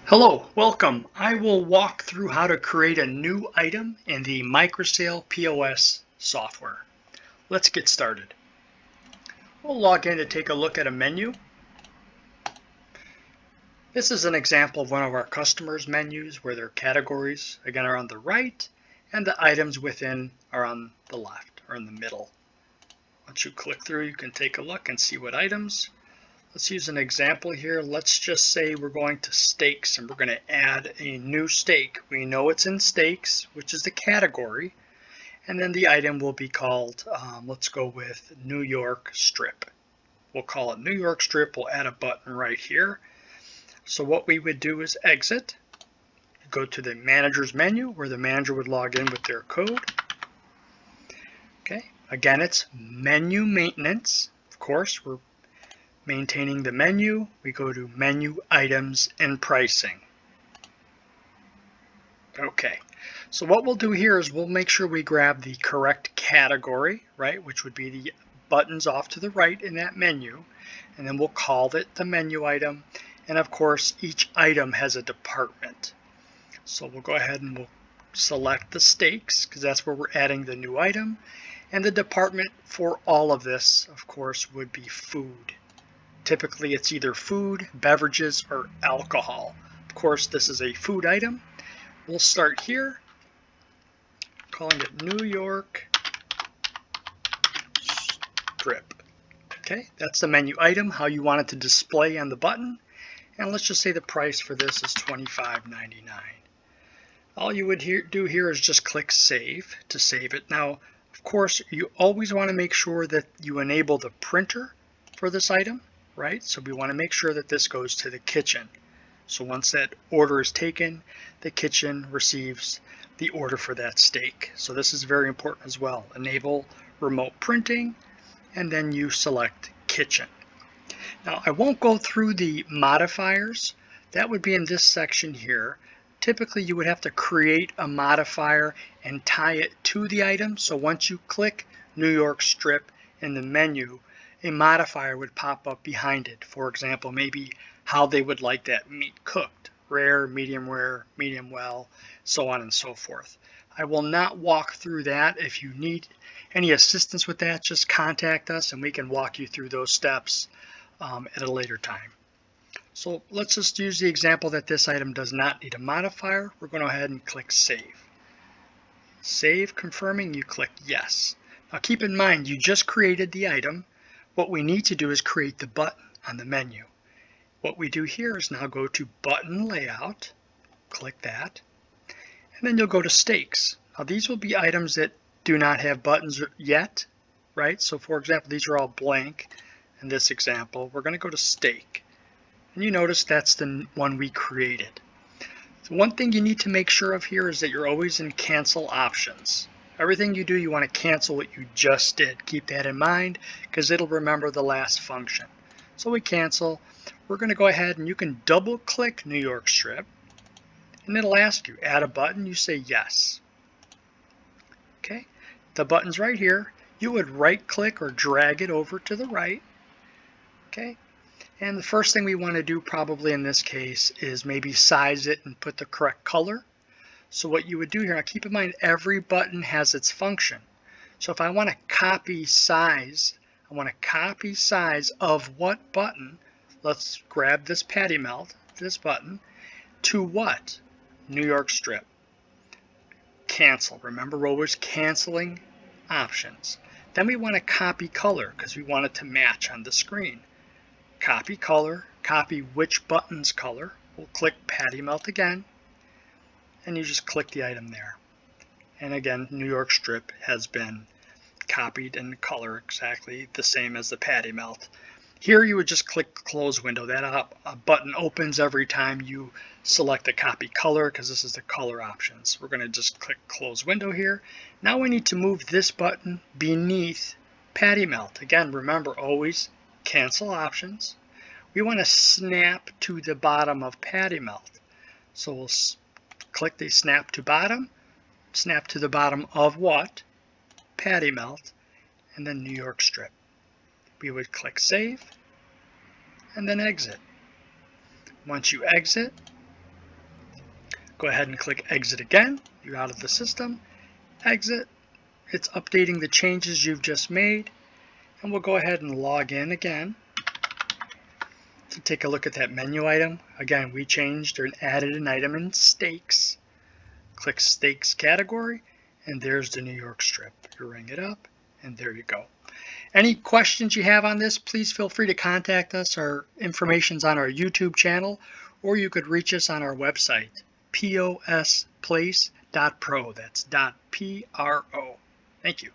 Hello, welcome. I will walk through how to create a new item in the Microsale POS software. Let's get started. We'll log in to take a look at a menu. This is an example of one of our customers' menus where their categories, again, are on the right and the items within are on the left or in the middle. Once you click through, you can take a look and see what items. Let's use an example here. Let's just say we're going to steaks and we're going to add a new steak. We know it's in steaks, which is the category, and then the item will be called, let's go with New York strip. We'll call it New York strip. We'll add a button right here. So what we would do is exit, go to the manager's menu where the manager would log in with their code. Okay, again, it's menu maintenance. Of course, we're maintaining the menu. We go to menu items and pricing. Okay, so what we'll do here is we'll make sure we grab the correct category, right, which would be the buttons off to the right in that menu, and then we'll call it the menu item. And of course, each item has a department. So we'll go ahead and we'll select the steaks because that's where we're adding the new item. And the department for all of this, of course, would be food. Typically, it's either food, beverages, or alcohol. Of course, this is a food item. We'll start here, calling it New York strip. Okay, that's the menu item, how you want it to display on the button. And let's just say the price for this is $25.99. All you would do here is just click Save to save it. Now, of course, you always want to make sure that you enable the printer for this item. Right? So we want to make sure that this goes to the kitchen. So once that order is taken, the kitchen receives the order for that steak. So this is very important as well. Enable remote printing, and then you select kitchen. Now I won't go through the modifiers. That would be in this section here. Typically you would have to create a modifier and tie it to the item. So once you click New York strip in the menu, a modifier would pop up behind it. For example, maybe how they would like that meat cooked, rare, medium well, so on and so forth. I will not walk through that. If you need any assistance with that, just contact us and we can walk you through those steps at a later time. So let's just use the example that this item does not need a modifier. We're going to go ahead and click Save. Save confirming, you click Yes. Now keep in mind, you just created the item. What we need to do is create the button on the menu. What we do here is now go to Button Layout, click that, and then you'll go to Steaks. Now these will be items that do not have buttons yet, right? So for example, these are all blank. In this example, we're going to go to Steak. And you notice that's the one we created. So one thing you need to make sure of here is that you're always in Cancel Options. Everything you do, you want to cancel what you just did. Keep that in mind because it'll remember the last function. So we cancel. We're going to go ahead and you can double click New York strip and it'll ask you, add a button. You say yes. Okay, the button's right here. You would right click or drag it over to the right. Okay, and the first thing we want to do probably in this case is maybe size it and put the correct color. So what you would do here, now keep in mind every button has its function. So if I want to copy size, I want to copy size of what button? Let's grab this patty melt, this button, to what? New York strip. Cancel. Remember, we're always canceling options. Then we want to copy color because we want it to match on the screen. Copy color, copy which button's color. We'll click patty melt again. And you just click the item there. And again, New York strip has been copied in color exactly the same as the patty melt. Here you would just click close window. That button opens every time you select a copy color because this is the color options. We're going to just click close window here. Now we need to move this button beneath patty melt. Again, remember always cancel options. We want to snap to the bottom of patty melt. So we'll click the snap to bottom, snap to the bottom of what? Patty melt, and then New York strip. We would click Save, and then Exit. Once you exit, Go ahead and click exit again. You're out of the system. Exit. It's updating the changes you've just made. And we'll go ahead and log in again to take a look at that menu item. Again, we changed or added an item in steaks. Click steaks category, and there's the New York strip. You ring it up, and there you go. Any questions you have on this, please feel free to contact us. Our information's on our YouTube channel, or you could reach us on our website, posplace.pro. That's .pro. Thank you.